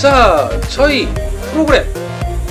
자, 저희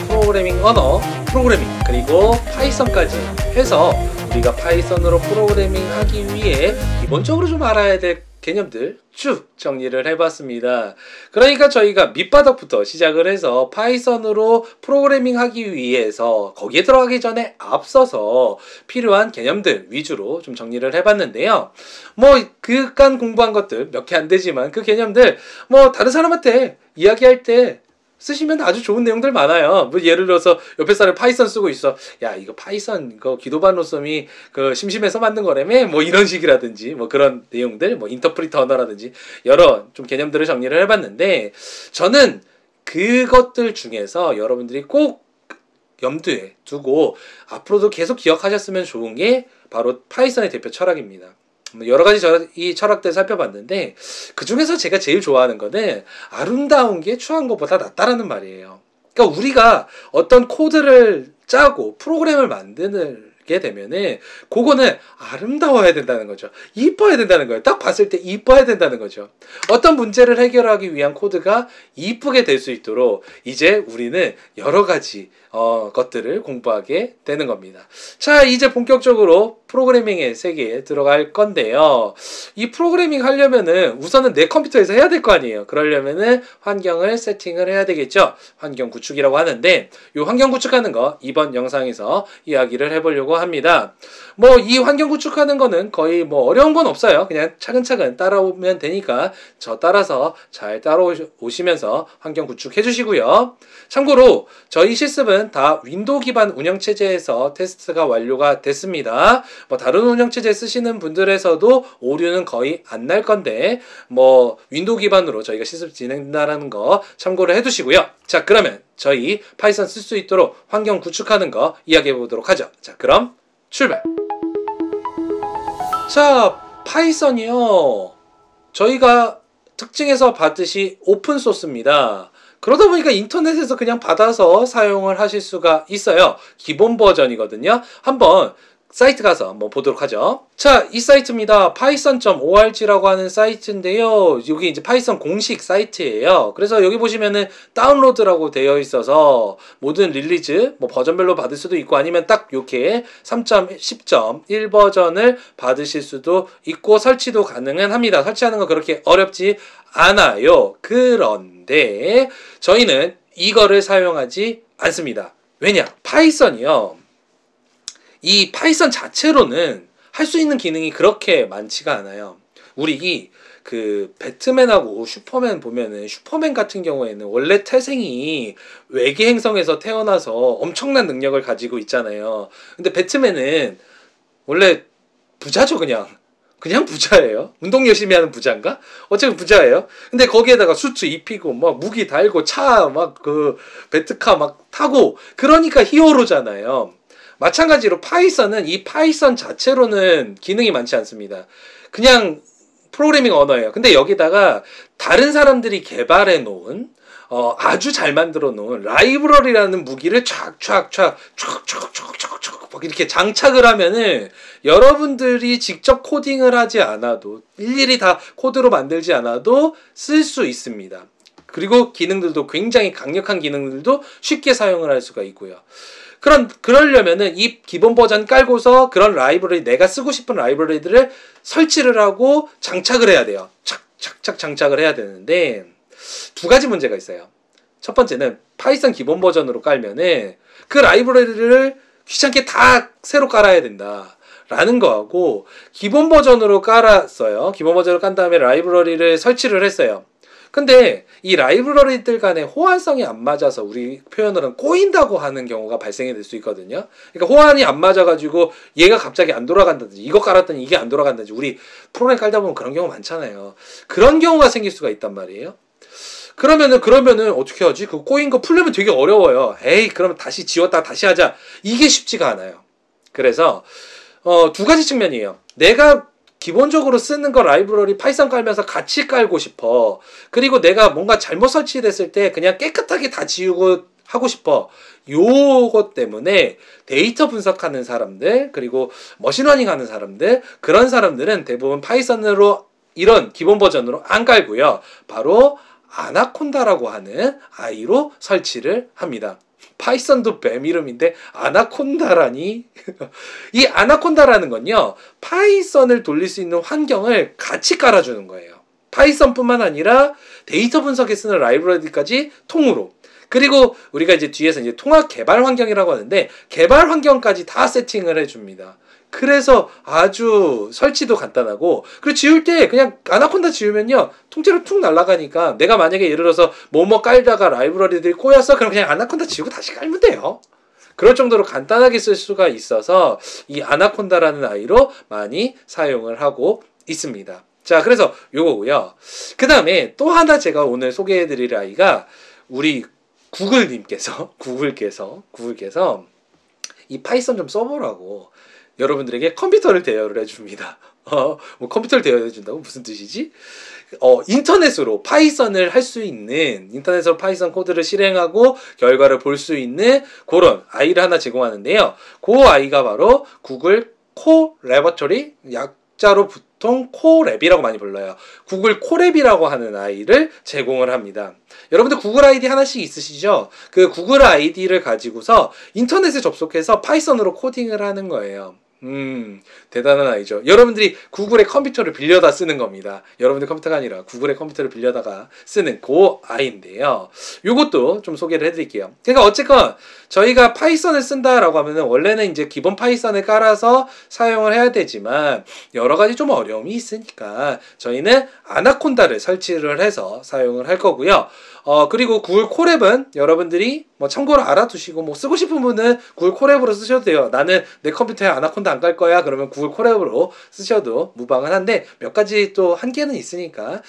프로그래밍 언어, 프로그래밍, 그리고 파이썬까지 해서 우리가 파이썬으로 프로그래밍 하기 위해 기본적으로 좀 알아야 될 개념들 쭉 정리를 해봤습니다. 그러니까 저희가 밑바닥부터 시작을 해서 파이썬으로 프로그래밍 하기 위해서 거기에 들어가기 전에 앞서서 필요한 개념들 위주로 좀 정리를 해봤는데요. 뭐 그간 공부한 것들 몇 개 안 되지만 그 개념들 뭐 다른 사람한테 이야기할 때 쓰시면 아주 좋은 내용들 많아요. 뭐 예를 들어서 옆에 사람이 파이썬 쓰고 있어. 야, 이거 파이썬 이거 기도반로섬이 그 심심해서 만든 거라며? 뭐 이런 식이라든지 뭐 그런 내용들, 뭐 인터프리터 언어라든지 여러 좀 개념들을 정리를 해봤는데, 저는 그것들 중에서 여러분들이 꼭 염두에 두고 앞으로도 계속 기억하셨으면 좋은 게 바로 파이썬의 대표 철학입니다. 여러 가지 이 철학들 살펴봤는데 그 중에서 제가 제일 좋아하는 거는 아름다운 게 추한 것보다 낫다라는 말이에요. 그러니까 우리가 어떤 코드를 짜고 프로그램을 만들게 되면은 그거는 아름다워야 된다는 거죠. 이뻐야 된다는 거예요. 딱 봤을 때 이뻐야 된다는 거죠. 어떤 문제를 해결하기 위한 코드가 이쁘게 될 수 있도록 이제 우리는 여러 가지 것들을 공부하게 되는 겁니다. 자, 이제 본격적으로 프로그래밍의 세계에 들어갈 건데요. 이 프로그래밍 하려면은 우선은 내 컴퓨터에서 해야 될 거 아니에요. 그러려면은 환경을 세팅을 해야 되겠죠. 환경 구축이라고 하는데, 이 환경 구축하는 거 이번 영상에서 이야기를 해보려고 합니다. 뭐 이 환경 구축하는 거는 거의 뭐 어려운 건 없어요. 그냥 차근차근 따라오면 되니까 저 따라서 잘 따라오시면서 환경 구축해 주시고요. 참고로 저희 실습은 다 윈도우 기반 운영체제에서 테스트가 완료가 됐습니다. 뭐 다른 운영체제 쓰시는 분들에서도 오류는 거의 안 날 건데 뭐 윈도우 기반으로 저희가 실습 진행된다는 거 참고를 해두시고요. 자, 그러면 저희 파이썬 쓸 수 있도록 환경 구축하는 거 이야기해 보도록 하죠. 자, 그럼 출발! 자, 파이썬이요, 저희가 특징에서 봤듯이 오픈소스입니다. 그러다 보니까 인터넷에서 그냥 받아서 사용을 하실 수가 있어요. 기본 버전이거든요. 한번 사이트 가서 한번 보도록 하죠. 자, 이 사이트입니다. python.org라고 하는 사이트인데요. 여기 이제 파이썬 공식 사이트예요. 그래서 여기 보시면은 다운로드라고 되어 있어서 모든 릴리즈 뭐 버전별로 받을 수도 있고, 아니면 딱 이렇게 3.10.1 버전을 받으실 수도 있고 설치도 가능은 합니다. 설치하는 거 그렇게 어렵지 않아요. 그런데 저희는 이거를 사용하지 않습니다. 왜냐? 파이썬이요, 이 파이썬 자체로는 할 수 있는 기능이 그렇게 많지가 않아요. 우리 그 배트맨하고 슈퍼맨 보면은, 슈퍼맨 같은 경우에는 원래 태생이 외계 행성에서 태어나서 엄청난 능력을 가지고 있잖아요. 근데 배트맨은 원래 부자죠. 그냥 부자예요. 운동 열심히 하는 부자인가? 어쨌든 부자예요. 근데 거기에다가 수트 입히고 막 무기 달고 차 막 그 배트카 막 타고, 그러니까 히어로잖아요. 마찬가지로 파이썬은 이 파이썬 자체로는 기능이 많지 않습니다. 그냥 프로그래밍 언어예요. 근데 여기다가 다른 사람들이 개발해 놓은 아주 잘 만들어 놓은 라이브러리라는 무기를 촥촥촥 막 이렇게 장착을 하면은 여러분들이 직접 코딩을 하지 않아도, 일일이 다 코드로 만들지 않아도 쓸 수 있습니다. 그리고 기능들도 굉장히 강력한 기능들도 쉽게 사용을 할 수가 있고요. 그러려면은 이 기본 버전 깔고서 그런 라이브러리, 내가 쓰고 싶은 라이브러리들을 설치를 하고 장착을 해야 돼요. 착착착 장착을 해야 되는데 두 가지 문제가 있어요. 첫 번째는 파이썬 기본 버전으로 깔면은 그 라이브러리를 귀찮게 다 새로 깔아야 된다 라는 거하고, 기본 버전으로 깔았어요. 기본 버전으로 깐 다음에 라이브러리를 설치를 했어요. 근데 이 라이브러리들 간의 호환성이 안 맞아서, 우리 표현으로는 꼬인다고 하는 경우가 발생이 될 수 있거든요. 그러니까 호환이 안 맞아가지고 얘가 갑자기 안 돌아간다든지, 이거 깔았더니 이게 안 돌아간다든지, 우리 프로그램 깔다 보면 그런 경우 많잖아요. 그런 경우가 생길 수가 있단 말이에요. 그러면은 어떻게 하지? 그 꼬인 거 풀려면 되게 어려워요. 에이, 그러면 다시 지웠다가 다시 하자. 이게 쉽지가 않아요. 그래서 두 가지 측면이에요. 내가 기본적으로 쓰는 거 라이브러리 파이썬 깔면서 같이 깔고 싶어. 그리고 내가 뭔가 잘못 설치됐을 때 그냥 깨끗하게 다 지우고 하고 싶어. 요것 때문에 데이터 분석하는 사람들, 그리고 머신러닝 하는 사람들, 그런 사람들은 대부분 파이썬으로 이런 기본 버전으로 안 깔고요. 바로 아나콘다라고 하는 아이로 설치를 합니다. 파이썬도 뱀 이름인데 아나콘다라니? 이 아나콘다라는 건요, 파이썬을 돌릴 수 있는 환경을 같이 깔아주는 거예요. 파이썬뿐만 아니라 데이터 분석에 쓰는 라이브러리까지 통으로. 그리고 우리가 이제 뒤에서 이제 통합 개발 환경이라고 하는데 개발 환경까지 다 세팅을 해줍니다. 그래서 아주 설치도 간단하고, 그리고 지울 때 그냥 아나콘다 지우면요 통째로 툭 날아가니까, 내가 만약에 예를 들어서 뭐뭐 깔다가 라이브러리들이 꼬였어, 그럼 그냥 아나콘다 지우고 다시 깔면 돼요. 그럴 정도로 간단하게 쓸 수가 있어서 이 아나콘다라는 아이로 많이 사용을 하고 있습니다. 자, 그래서 요거고요. 그 다음에 또 하나 제가 오늘 소개해드릴 아이가 우리 구글께서 이 파이썬 좀 써보라고 여러분들에게 컴퓨터를 대여를 해줍니다. 뭐 컴퓨터를 대여해준다고? 무슨 뜻이지? 인터넷으로 파이썬을 할 수 있는, 인터넷으로 파이썬 코드를 실행하고 결과를 볼 수 있는 그런 아이를 하나 제공하는데요. 그 아이가 바로 구글 콜래버토리, 약자로 보통 콜랩이라고 많이 불러요. 구글 콜랩이라고 하는 아이를 제공을 합니다. 여러분들 구글 아이디 하나씩 있으시죠? 그 구글 아이디를 가지고서 인터넷에 접속해서 파이썬으로 코딩을 하는 거예요. 대단한 아이죠. 여러분들이 구글의 컴퓨터를 빌려다 쓰는 겁니다. 여러분들 컴퓨터가 아니라 구글의 컴퓨터를 빌려다가 쓰는 그 아이인데요. 요것도 좀 소개를 해드릴게요. 그러니까 어쨌건 저희가 파이썬을 쓴다라고 하면은 원래는 이제 기본 파이썬을 깔아서 사용을 해야 되지만 여러 가지 좀 어려움이 있으니까 저희는 아나콘다를 설치를 해서 사용을 할 거고요. 그리고 구글 콜앱은 여러분들이 뭐 참고로 알아두시고, 뭐 쓰고 싶은 분은 구글 콜앱으로 쓰셔도 돼요. 나는 내 컴퓨터에 아나콘다 안 깔 거야 그러면 구글 콜앱으로 쓰셔도 무방은 한데, 몇 가지 또 한계는 있으니까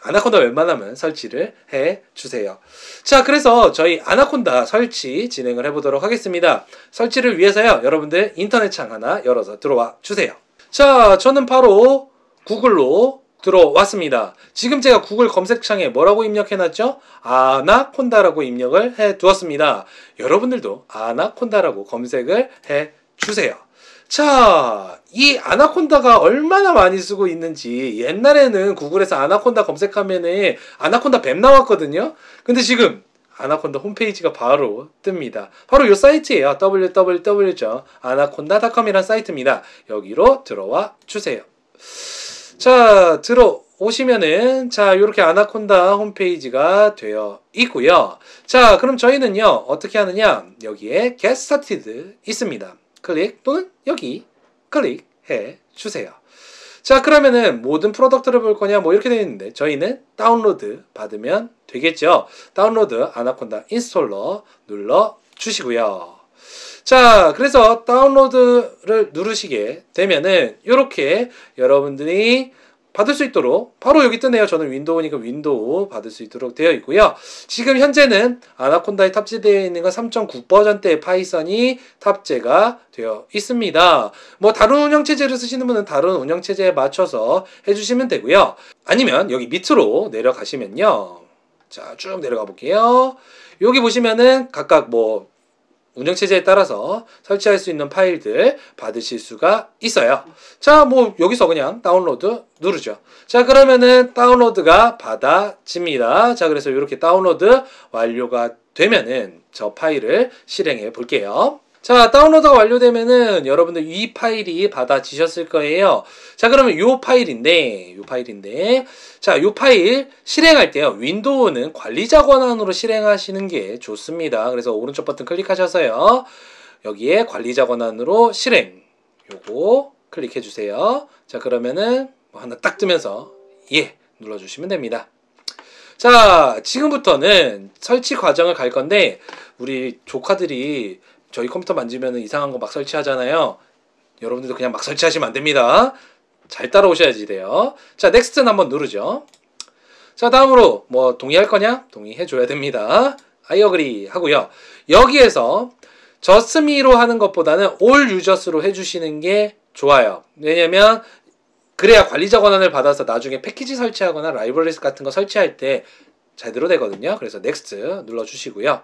아나콘다 웬만하면 설치를 해 주세요. 자, 그래서 저희 아나콘다 설치 진행을 해보도록 하겠습니다. 설치를 위해서요, 여러분들 인터넷 창 하나 열어서 들어와 주세요. 자, 저는 바로 구글로 들어왔습니다. 지금 제가 구글 검색창에 뭐라고 입력해놨죠? 아나콘다라고 입력을 해두었습니다. 여러분들도 아나콘다라고 검색을 해주세요. 자, 이 아나콘다가 얼마나 많이 쓰고 있는지, 옛날에는 구글에서 아나콘다 검색하면은 아나콘다 뱀 나왔거든요. 근데 지금 아나콘다 홈페이지가 바로 뜹니다. 바로 이 사이트예요. www.anaconda.com이라는 사이트입니다. 여기로 들어와 주세요. 자, 들어오시면은, 자, 요렇게 아나콘다 홈페이지가 되어 있고요. 자, 그럼 저희는요, 어떻게 하느냐, 여기에 Get Started 있습니다. 클릭 또는 여기 클릭해 주세요. 자, 그러면은 모든 프로덕트를 볼 거냐, 뭐 이렇게 되어 있는데, 저희는 다운로드 받으면 되겠죠. 다운로드 아나콘다 인스톨러 눌러 주시고요. 자, 그래서 다운로드를 누르시게 되면은 요렇게 여러분들이 받을 수 있도록, 바로 여기 뜨네요. 저는 윈도우니까 윈도우 받을 수 있도록 되어 있고요. 지금 현재는 아나콘다에 탑재되어 있는 건 3.9 버전대의 파이썬이 탑재가 되어 있습니다. 뭐 다른 운영체제를 쓰시는 분은 다른 운영체제에 맞춰서 해주시면 되고요. 아니면 여기 밑으로 내려가시면요, 자, 쭉 내려가 볼게요. 여기 보시면은 각각 뭐 운영체제에 따라서 설치할 수 있는 파일들 받으실 수가 있어요. 자, 뭐 여기서 그냥 다운로드 누르죠. 자, 그러면은 다운로드가 받아집니다. 자, 그래서 이렇게 다운로드 완료가 되면은 저 파일을 실행해 볼게요. 자, 다운로드가 완료되면은 여러분들 이 파일이 받아지셨을 거예요. 자, 그러면 요 파일인데, 자, 요 파일 실행할 때요, 윈도우는 관리자 권한으로 실행하시는 게 좋습니다. 그래서 오른쪽 버튼 클릭하셔서요, 여기에 관리자 권한으로 실행, 요거 클릭해 주세요. 자, 그러면은 뭐 하나 딱 뜨면서 예 눌러주시면 됩니다. 자, 지금부터는 설치 과정을 갈 건데, 우리 조카들이 저희 컴퓨터 만지면 이상한 거 막 설치하잖아요. 여러분들도 그냥 막 설치하시면 안 됩니다. 잘 따라오셔야지 돼요. 자, 넥스트는 한번 누르죠. 자, 다음으로 뭐 동의할 거냐? 동의해 줘야 됩니다. I agree 하고요. 여기에서 just me로 하는 것보다는 all users로 해주시는 게 좋아요. 왜냐면 그래야 관리자 권한을 받아서 나중에 패키지 설치하거나 라이브러리 같은 거 설치할 때 제대로 되거든요. 그래서 next 눌러주시고요.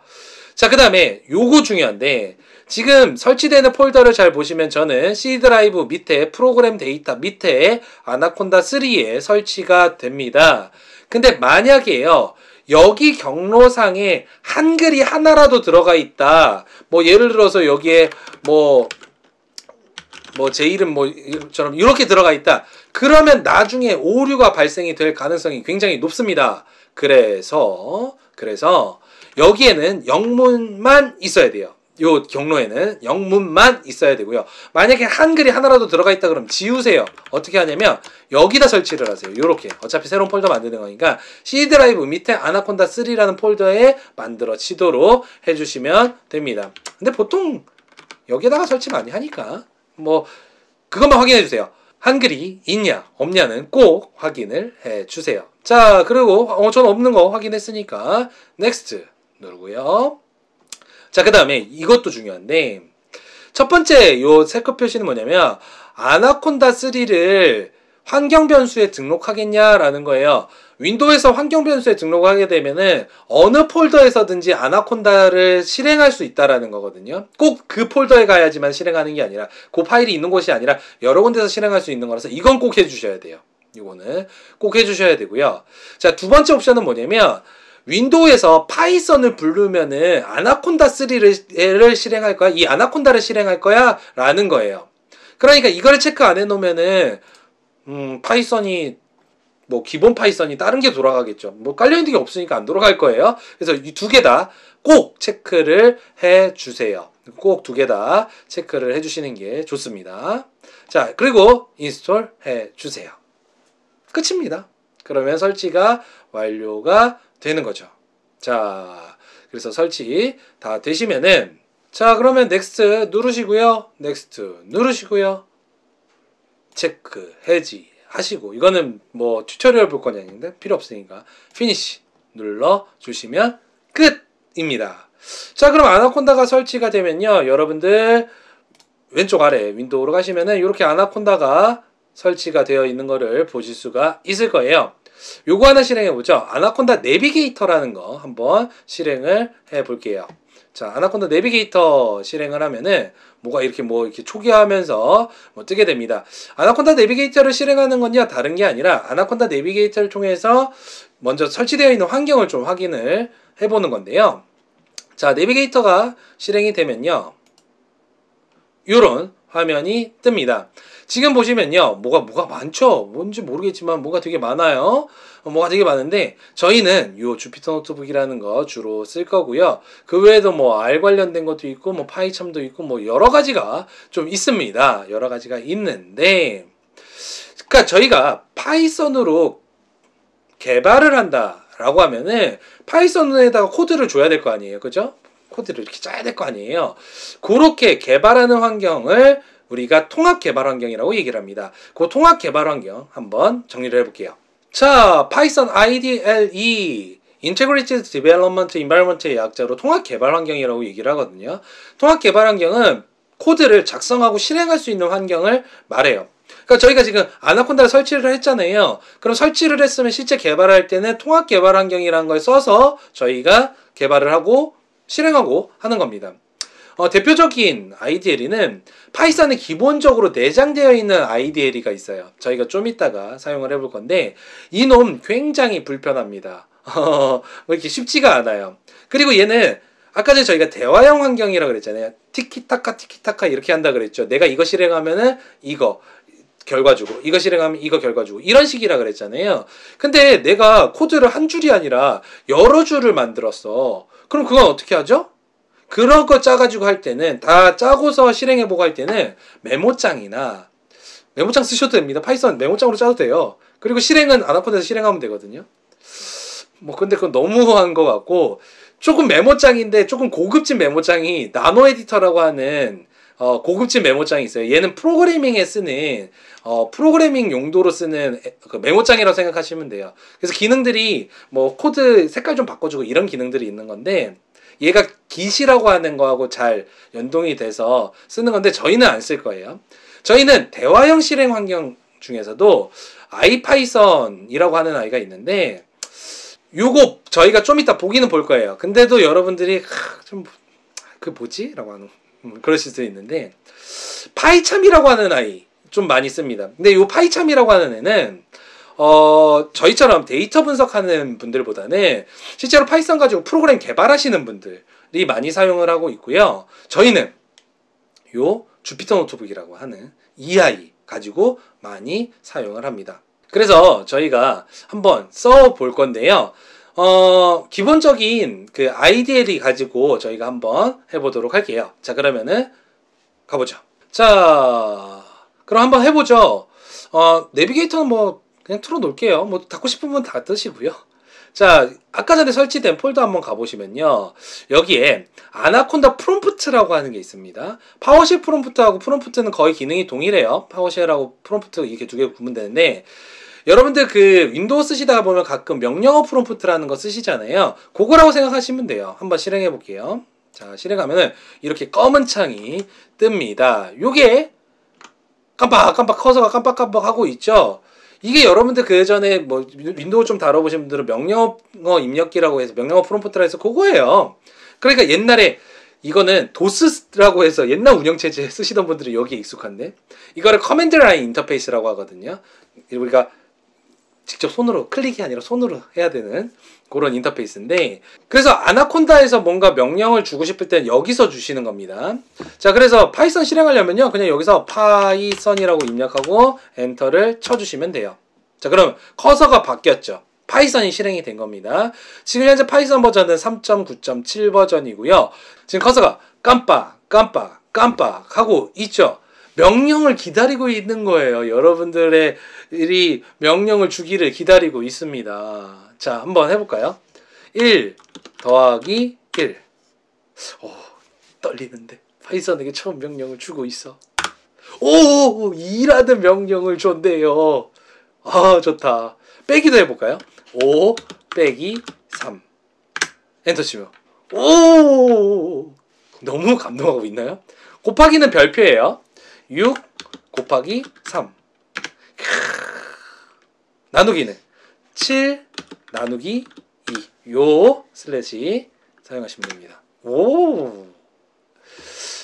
자, 그 다음에 요거 중요한데, 지금 설치되는 폴더를 잘 보시면 저는 C 드라이브 밑에 프로그램 데이터 밑에 아나콘다 3에 설치가 됩니다. 근데 만약에요, 여기 경로상에 한글이 하나라도 들어가 있다. 뭐 예를 들어서 여기에 제 이름 뭐처럼 이렇게 들어가 있다. 그러면 나중에 오류가 발생이 될 가능성이 굉장히 높습니다. 그래서 여기에는 영문만 있어야 돼요. 요 경로에는 영문만 있어야 되고요. 만약에 한글이 하나라도 들어가 있다 그러면 지우세요. 어떻게 하냐면 여기다 설치를 하세요. 요렇게. 어차피 새로운 폴더 만드는 거니까 C 드라이브 밑에 아나콘다 3라는 폴더에 만들어지도록 해주시면 됩니다. 근데 보통 여기다가 설치 많이 하니까 뭐 그것만 확인해 주세요. 한글이 있냐 없냐는 꼭 확인을 해 주세요. 자, 그리고 저는 없는 거 확인했으니까 넥스트 누르고요. 자, 그 다음에 이것도 중요한데, 첫 번째 요 체크 표시는 뭐냐면 아나콘다 3를 환경 변수에 등록하겠냐라는 거예요. 윈도우에서 환경 변수에 등록하게 되면은 어느 폴더에서든지 아나콘다를 실행할 수 있다라는 거거든요. 꼭 그 폴더에 가야지만 실행하는 게 아니라, 그 파일이 있는 곳이 아니라 여러 군데서 실행할 수 있는 거라서 이건 꼭 해주셔야 돼요. 이거는 꼭 해주셔야 되고요. 자, 두 번째 옵션은 뭐냐면 윈도우에서 파이썬을 부르면은 아나콘다 3를 실행할 거야? 이 아나콘다를 실행할 거야? 라는 거예요. 그러니까 이거를 체크 안 해놓으면은 파이썬이 뭐 기본 파이썬이 다른 게 돌아가겠죠. 뭐 깔려있는 게 없으니까 안 돌아갈 거예요. 그래서 이 두 개 다 꼭 체크를 해주세요. 꼭 두 개 다 체크를 해주시는 게 좋습니다. 자, 그리고 인스톨 해주세요. 끝입니다. 그러면 설치가 완료가 되는 거죠. 자, 그래서 설치 다 되시면은, 자, 그러면 넥스트 누르시고요. 넥스트 누르시고요. 체크 해지 하시고, 이거는 뭐 튜토리얼 볼 건 아닌데 필요 없으니까 피니시 눌러 주시면 끝입니다. 자, 그럼 아나콘다가 설치가 되면요, 여러분들 왼쪽 아래 윈도우로 가시면은 이렇게 아나콘다가 설치가 되어 있는 거를 보실 수가 있을 거예요. 요거 하나 실행해 보죠. 아나콘다 내비게이터라는 거 한번 실행을 해 볼게요. 자, 아나콘다 내비게이터 실행을 하면은 뭐가 이렇게 초기화하면서 뜨게 됩니다. 아나콘다 내비게이터를 실행하는 건요, 다른 게 아니라 아나콘다 내비게이터를 통해서 먼저 설치되어 있는 환경을 좀 확인을 해 보는 건데요. 자, 내비게이터가 실행이 되면요, 요런 화면이 뜹니다. 지금 보시면요, 뭐가 많죠? 뭔지 모르겠지만 뭐가 되게 많아요. 뭐가 되게 많은데 저희는 요 주피터 노트북이라는 거 주로 쓸 거고요. 그 외에도 뭐 R 관련된 것도 있고 뭐 파이참도 있고 뭐 여러 가지가 좀 있습니다. 여러 가지가 있는데, 그러니까 저희가 파이썬으로 개발을 한다라고 하면은 파이썬에다가 코드를 줘야 될 거 아니에요, 그죠? 코드를 이렇게 짜야 될 거 아니에요. 그렇게 개발하는 환경을 우리가 통합 개발 환경이라고 얘기를 합니다. 그 통합 개발 환경 한번 정리를 해볼게요. 자, 파이썬 IDLE Integrated Development Environment의 약자로 통합 개발 환경이라고 얘기를 하거든요. 통합 개발 환경은 코드를 작성하고 실행할 수 있는 환경을 말해요. 그러니까 저희가 지금 아나콘다를 설치를 했잖아요. 그럼 설치를 했으면 실제 개발할 때는 통합 개발 환경이라는 걸 써서 저희가 개발을 하고 실행하고 하는 겁니다. 대표적인 IDLE는 파이썬에 기본적으로 내장되어 있는 IDLE가 있어요. 저희가 좀 이따가 사용을 해볼 건데 이놈 굉장히 불편합니다. 이렇게 쉽지가 않아요. 그리고 얘는 아까 전에 저희가 대화형 환경이라고 그랬잖아요. 티키타카 티키타카 이렇게 한다 그랬죠. 내가 이거 실행하면은 이거 결과 주고, 이거 실행하면 이거 결과 주고, 이런 식이라 그랬잖아요. 근데 내가 코드를 한 줄이 아니라 여러 줄을 만들었어. 그럼 그건 어떻게 하죠? 그런 거 짜가지고 할 때는, 다 짜고서 실행해보고 할 때는 메모장이나, 메모장 쓰셔도 됩니다. 파이썬 메모장으로 짜도 돼요. 그리고 실행은 아나콘다에서 실행하면 되거든요. 근데 그건 너무한 것 같고, 조금 메모장인데 조금 고급진 메모장이 나노 에디터라고 하는 고급진 메모장이 있어요. 얘는 프로그래밍에 쓰는 프로그래밍 용도로 쓰는 그 메모장이라고 생각하시면 돼요. 그래서 기능들이 뭐 코드 색깔 좀 바꿔주고 이런 기능들이 있는 건데, 얘가 git이라고 하는 거하고 잘 연동이 돼서 쓰는 건데 저희는 안 쓸 거예요. 저희는 대화형 실행 환경 중에서도 아이파이썬이라고 하는 아이가 있는데, 요거 저희가 좀 이따 보기는 볼 거예요. 근데도 여러분들이 좀 그 뭐지? 라고 하는 그러실 수 있는데, 파이참이라고 하는 아이 좀 많이 씁니다. 근데 요 파이참이라고 하는 애는 저희처럼 데이터 분석하는 분들보다는 실제로 파이썬 가지고 프로그램 개발하시는 분들이 많이 사용을 하고 있고요. 저희는 요 주피터 노트북이라고 하는 EI 가지고 많이 사용을 합니다. 그래서 저희가 한번 써볼 건데요. 기본적인 그 IDLE 가지고 저희가 한번 해보도록 할게요. 자, 그러면은 가보죠. 자, 그럼 한번 해보죠. 내비게이터는 뭐 그냥 틀어 놓을게요. 뭐 닫고 싶은 분 닫으시고요. 자, 아까 전에 설치된 폴더 한번 가보시면요. 여기에 아나콘다 프롬프트라고 하는 게 있습니다. 파워쉘 프롬프트하고 프롬프트는 거의 기능이 동일해요. 파워쉘하고 프롬프트 이렇게 두 개 구분 되는데, 여러분들 그 윈도우 쓰시다가 보면 가끔 명령어 프롬프트라는 거 쓰시잖아요. 그거라고 생각하시면 돼요. 한번 실행해 볼게요. 자, 실행하면은 이렇게 검은 창이 뜹니다. 요게 깜빡깜빡 커서가 깜빡깜빡 하고 있죠. 이게 여러분들 그 전에 뭐 윈도우 좀 다뤄보신 분들은 명령어 입력기라고 해서 명령어 프롬프트라 해서 그거예요. 그러니까 옛날에 이거는 도스라고 해서 옛날 운영체제 쓰시던 분들이 여기에 익숙한데, 이거를 커맨드 라인 인터페이스라고 하거든요. 우리가 직접 손으로, 클릭이 아니라 손으로 해야 되는 그런 인터페이스인데, 그래서 아나콘다에서 뭔가 명령을 주고 싶을 땐 여기서 주시는 겁니다. 자, 그래서 파이썬 실행하려면요, 그냥 여기서 파이썬이라고 입력하고 엔터를 쳐주시면 돼요. 자, 그럼 커서가 바뀌었죠. 파이썬이 실행이 된 겁니다. 지금 현재 파이썬 버전은 3.9.7 버전이고요. 지금 커서가 깜빡 하고 있죠. 명령을 기다리고 있는 거예요. 여러분들의 이 명령을 주기를 기다리고 있습니다. 자, 한번 해볼까요? 1 더하기 1. 떨리는데. 파이썬에게 처음 명령을 주고 있어. 오! 2라는 명령을 줬네요. 아, 좋다. 빼기도 해볼까요? 5 빼기 3. 엔터 치면. 오! 너무 감동하고 있나요? 곱하기는 별표예요. 6 곱하기 3. 나누기는 7 나누기 2. 요 슬래시 사용하시면 됩니다. 오.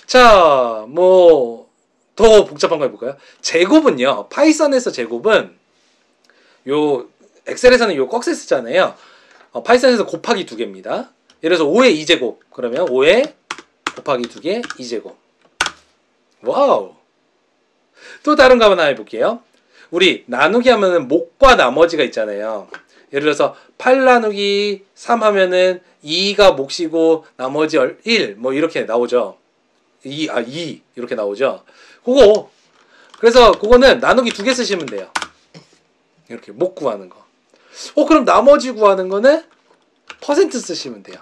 자, 뭐 더 복잡한 거 해볼까요? 제곱은요, 파이썬에서 제곱은 요 엑셀에서는 요 꺽쇠 쓰잖아요. 파이썬에서 곱하기 2개입니다. 예를 들어서 5의 2제곱 그러면 5의 곱하기 2개 2제곱. 와우. 또 다른 거 하나 해볼게요. 우리 나누기 하면은 목과 나머지가 있잖아요. 예를 들어서 8 나누기 3 하면은 2가 몫이고 나머지 1 뭐 이렇게 나오죠. 2 이렇게 나오죠. 그거, 그래서 그거는 나누기 2개 쓰시면 돼요. 이렇게 목 구하는 거. 그럼 나머지 구하는 거는 퍼센트 쓰시면 돼요.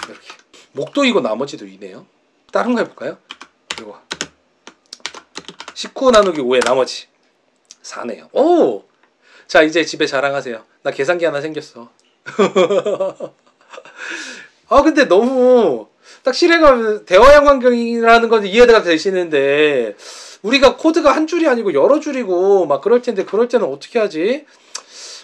이렇게 목도 이고 나머지도 이네요. 다른 거 해볼까요? 이거 19 나누기 5의 나머지 4네요. 오! 자, 이제 집에 자랑하세요. 나 계산기 하나 생겼어. 아, 근데 너무 딱 실행하면 대화형 환경이라는 건 이해가 되시는데, 우리가 코드가 한 줄이 아니고 여러 줄이고 막 그럴 텐데, 그럴 때는 어떻게 하지?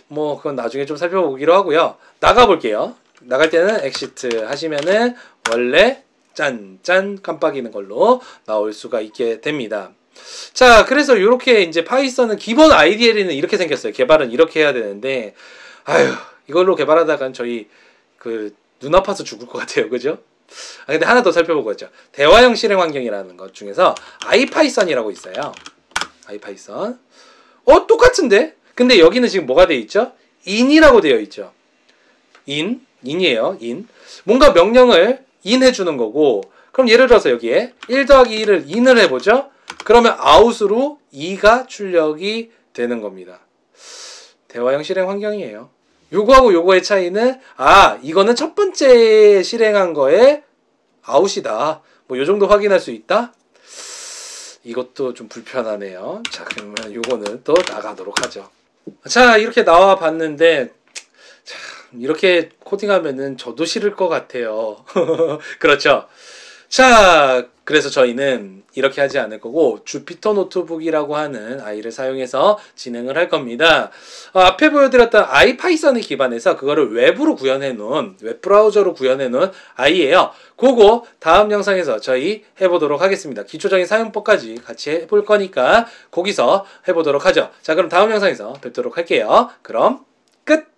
뭐 그건 나중에 좀 살펴보기로 하고요. 나가볼게요. 나갈 때는 엑시트 하시면은 원래 짠짠 깜빡이는 걸로 나올 수가 있게 됩니다. 자, 그래서 이렇게 이제 파이썬은 기본 IDLE는 이렇게 생겼어요. 개발은 이렇게 해야 되는데, 아휴, 이걸로 개발하다간 저희 눈 아파서 죽을 것 같아요. 그죠? 근데 하나 더 살펴보겠죠. 대화형 실행 환경이라는 것 중에서 아이파이썬이라고 있어요. 아이파이썬. 똑같은데? 근데 여기는 지금 뭐가 되어 있죠? in이라고 되어 있죠. in이에요. in. 뭔가 명령을 in 해주는 거고, 그럼 예를 들어서 여기에 1 더하기 1을 in을 해보죠. 그러면 out으로 2가 출력이 되는 겁니다. 대화형 실행 환경이에요. 요거하고 요거의 차이는, 이거는 첫 번째 실행한 거에 out이다. 뭐 요 정도 확인할 수 있다? 이것도 좀 불편하네요. 자, 그러면 요거는 또 나가도록 하죠. 자, 이렇게 나와 봤는데, 참, 이렇게 코딩하면은 저도 싫을 것 같아요. 그렇죠? 자, 그래서 저희는 이렇게 하지 않을 거고 주피터 노트북이라고 하는 아이를 사용해서 진행을 할 겁니다. 앞에 보여드렸던 아이파이썬을 기반해서 그거를 웹으로 구현해 놓은 웹 브라우저로 구현해 놓은 아이예요. 그거 다음 영상에서 저희 해보도록 하겠습니다. 기초적인 사용법까지 같이 해볼 거니까 거기서 해보도록 하죠. 자, 그럼 다음 영상에서 뵙도록 할게요. 그럼 끝!